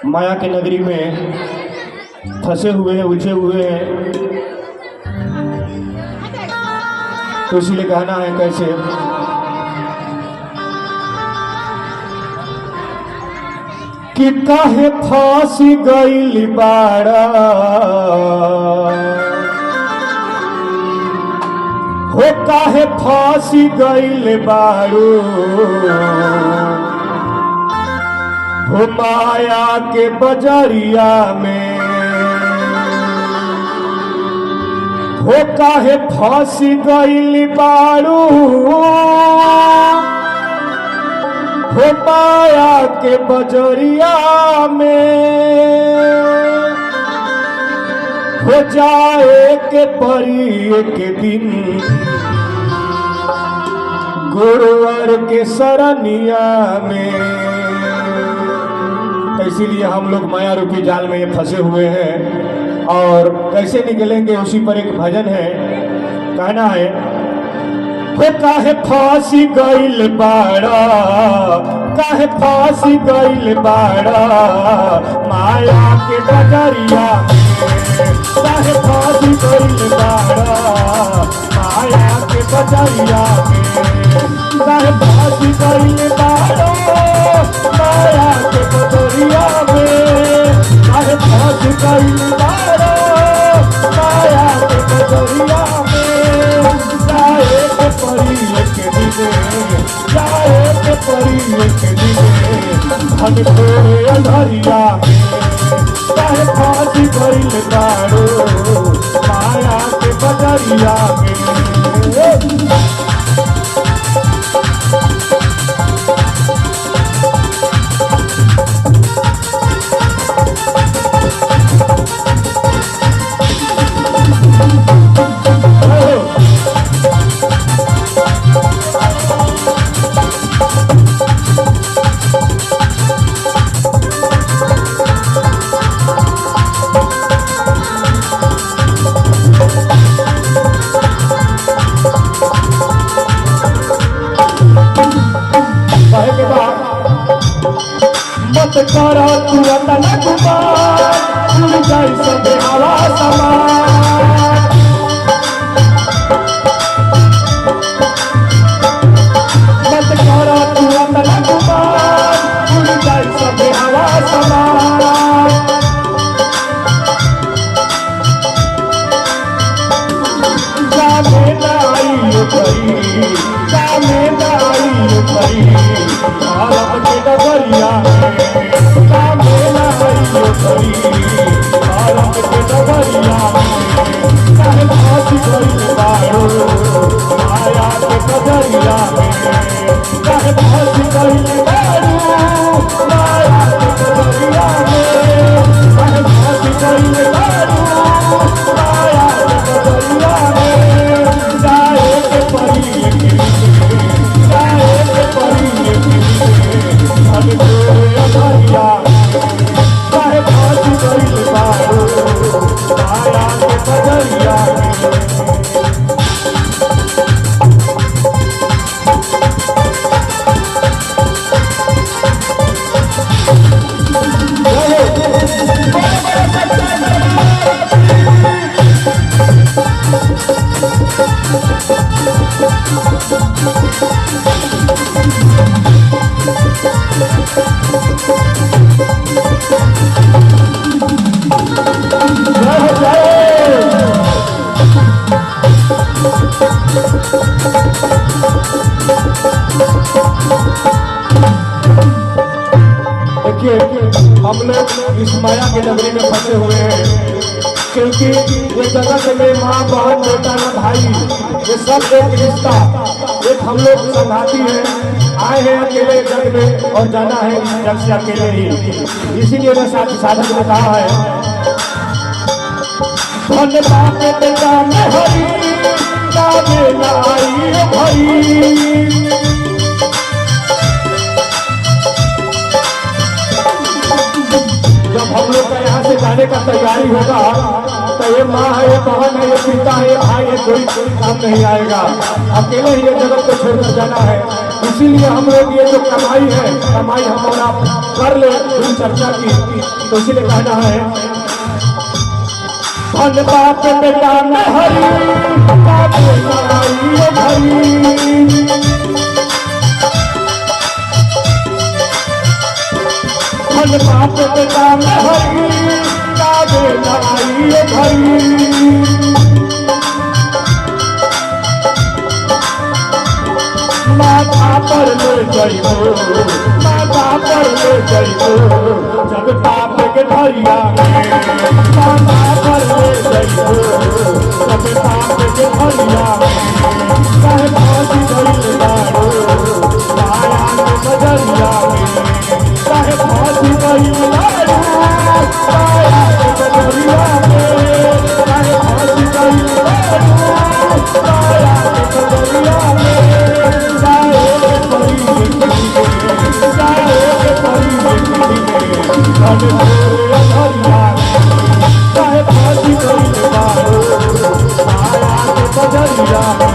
माया के नगरी में फंसे हुए हैं, उलझे हुए हैं। तो इसीलिए कहना है कैसे, कि काहे फांसी गइल बाड़ा हो, काहे फांसी गइल बाड़ू हो माया के बजरिया में, हो काहे फांसी गइल बाड़ू हो माया के बजरिया में, हो जाए के परी एक दिन गुरुवर के सरनिया में। तो इसीलिए हम लोग माया रूपी जाल में ये फंसे हुए हैं और कैसे निकलेंगे उसी पर एक भजन है। कहना है, हो काहे फांसी गइल बाड़ा, काहे फांसी गइल बाड़ा माया के बजरिया में, काहे फांसी गइल बाड़ा माया के बजरिया में, काहे फांसी गइल बाड़ा माया के बजरिया में, काहे फांसी गइल बाड़ा माया के बजरिया में। जाए के परी एक दिने, जाए के परी एक दिने धन तोरे अंधरिया में, काहे फांसी गइल बाड़ो माया के बजरिया में। मत करो तू अतन कुमार, उड़ जाई सब हवा समान। मत करो तू अतन कुमार, उड़ जाई सब हवा समान। जाने ना आई परी, जाने ना आई परी भारत के डगरिया में, जाने ना आई परी भारत के डगरिया में, काहे फांसी गइल बाड़ो माया के बजरिया में, काहे फांसी गइल बाड़ो माया के बजरिया में, काहे फांसी गइल बाड़ो माया के बजरिया में। जाए के परी एक दिने, जाए के परी एक दिने धन तोरे अंधरिया में, काहे फांसी गइल बाड़ो माया के बजरिया में। देखिए, हम लोग इस माया के नगरी में फंसे हुए हैं, क्योंकि ये जगत में माँ बहन बेटा न भाई, ये सब एक रिश्ता, एक हम लोग संघाती हैं। आए हैं अकेले जग में और जाना है इस जग से अकेले ही। इसीलिए मैं साधक ने कहा है, धन बाप बेटा में हरी जाने न आई भरी। जब हम लोग का यहाँ से जाने का तैयारी होगा तो ये माँ है, ये बहन है, ये पिता है, ये भाई है, कोई काम नहीं आएगा। अकेले ही ये जगत को छोड़कर जाना है। इसीलिए हम लोग ये जो कमाई है, कमाई हम और आप कर ले चर्चा की, तो इसीलिए कहना है धन बाप बेटा में हरी धन बाप बेटा में हरी काबे लड़ाई भरी। माता पर ले जाइयो, माता पर ले जाइयो, जब पाप के धरिया में माता पर ले जाइयो, जब पाप के धरिया में कहे फांसी धइल बाड़ो माया के बजरिया में, कहे फांसी धइल बाड़ो माया के बजरिया में, कहे फांसी धइल बाड़ो माया के बजरिया में।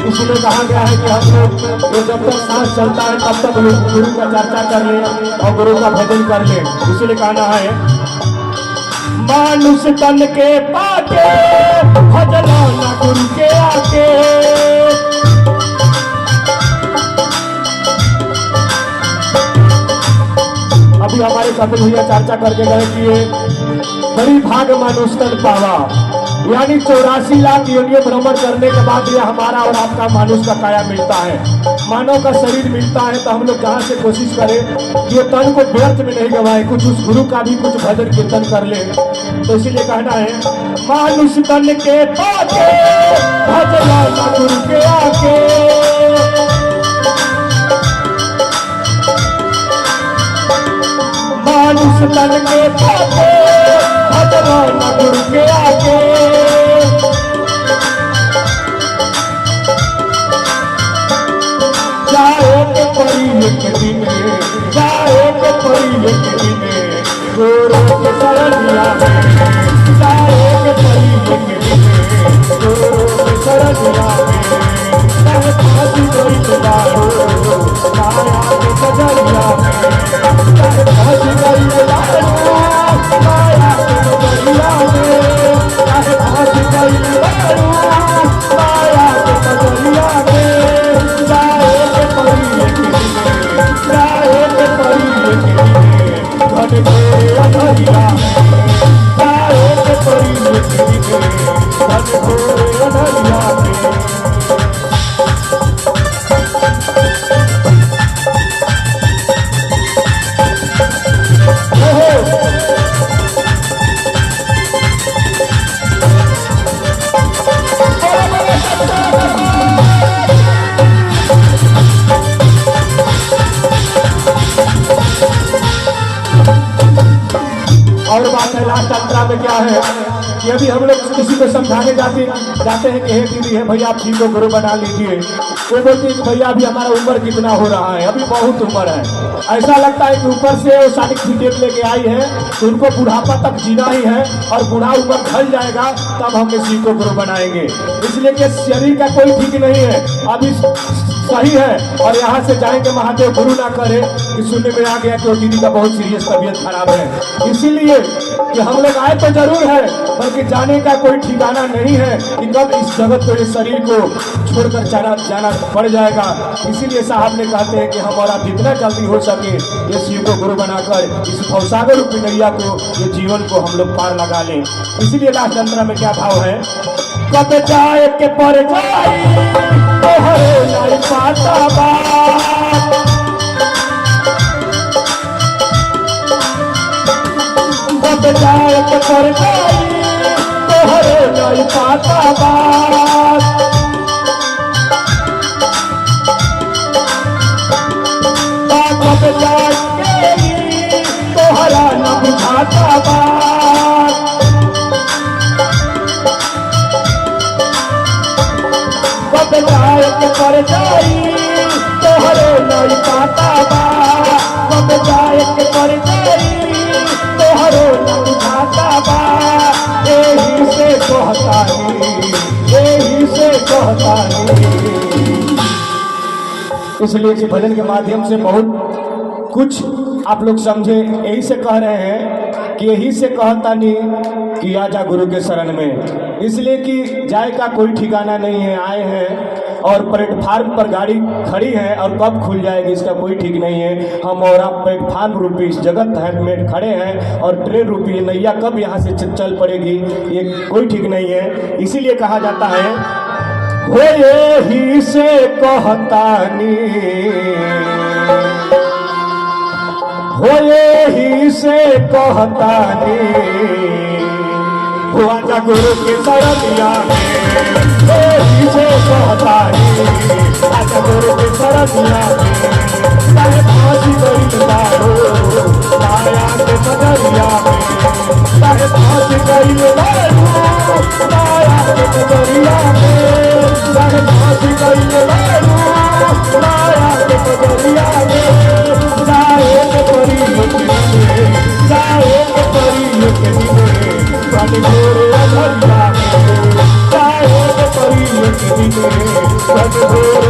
इसलिए कहा गया है कि हम लोग ये जब तक सांस चलता है तब तक गुरु का चर्चा कर ले और गुरु का भजन कर ले। इसलिए कहना है मानुष तन के पाके भजना न गुरु के आके। अभी हमारे कपिल भैया चर्चा करके गए कि ये बड़ी भाग मानुष तन पावा, यानी 84 लाख योनियों भ्रमण करने के बाद यह हमारा और आपका मानुष का काया मिलता है, मानव का शरीर मिलता है। तो हम लोग जहाँ से कोशिश करें कि ये तन को व्यर्थ में नहीं गवाए, कुछ उस गुरु का भी कुछ भजन कीर्तन कर ले। तो इसीलिए कहना है मानुष तन के पाके भजना न गुरु के आके। मानुष तन के पाके भजना न गुरु के आके। जाए परी एक दिन, जाए परी एक दिन गुरु के शरणिया में, जाए परी एक दिन गुरु के शरणिया में। कहे फांसी धइल बाड़ो माया के बजरिया में, कहे फांसी धइल बाड़ो माया के बजरिया में, कहे फांसी धइल बाड़ो माया के बजरिया में। और बात है लास्ट यात्रा में क्या है कि अभी हम लोग किसी को समझाने जाते हैं कि हे दीदी है भैया आप ठीक को गुरु बना लीजिए। वो बोलती है कि भैया अभी हमारा उम्र कितना हो रहा है, अभी बहुत उम्र है। ऐसा लगता है कि ऊपर से वो सर्टिफिकेट लेके आई है तो उनको बुढ़ापा तक जीना ही है और बूढ़ा उम्र ढल जाएगा तब हम किसी को गुरु बनाएंगे। इसलिए कि शरीर का कोई ठीक नहीं है, अभी सही है। और यहाँ से जाएंगे महादेव गुरु ना करे कि सुनने में आ गया कि वो दीदी का बहुत सीरियस तबीयत खराब है। इसीलिए कि हम लोग आए तो जरूर है, बल्कि जाने का कोई ठिकाना नहीं है कि कब इस जगत को, इस शरीर को छोड़कर जाना पड़ जाएगा। इसीलिए साहब ने कहते हैं कि हमारा जितना जल्दी हो सके ये शिव को गुरु बनाकर इस भवसागर रूपी नैया को, ये जीवन को हम लोग पार लगा लें। इसीलिए लास्ट अंतरा में क्या भाव है, कब जाए के पर जाए तो हरे नहीं पाता बात, कब जाएगी तोहरा न बुझाता बात। कब जाए के पर जाई तोहरे नहीं पाता बा। कब जाए के पर जाई तोहरो न बुझाता बा। यही से कहतानी, यही से कहतानी। इसलिए इस भजन के माध्यम से बहुत कुछ आप लोग समझे। यही से कह रहे हैं कि यही से कहतानी कि आजा गुरु के शरण में। इसलिए कि जाए का कोई ठिकाना नहीं है। आए हैं और प्लेटफार्म पर गाड़ी खड़ी है और कब खुल जाएगी इसका कोई ठीक नहीं है। हम और आप प्लेटफार्म रूपी इस जगत है में खड़े हैं और ट्रेन रूपी नैया कब यहाँ से चल पड़ेगी ये कोई ठीक नहीं है। इसीलिए कहा जाता है हो यही से कहतानी, हो यही से कहतानी। हो आजा गुरु के शरणिया में, यही से कहतानी। आजा गुरु के शरणिया में, चाहे फांसी गई बारो माया के नजरिया में। चाहे फांसी गई बारो माया के नजरिया में। चाहे फांसी गई बारो माया के नजरिया में। जाए के परी जाए के परी के दिने स्वामी गोरे अधरिया में। जाए के परी के दिने स्वामी गोरे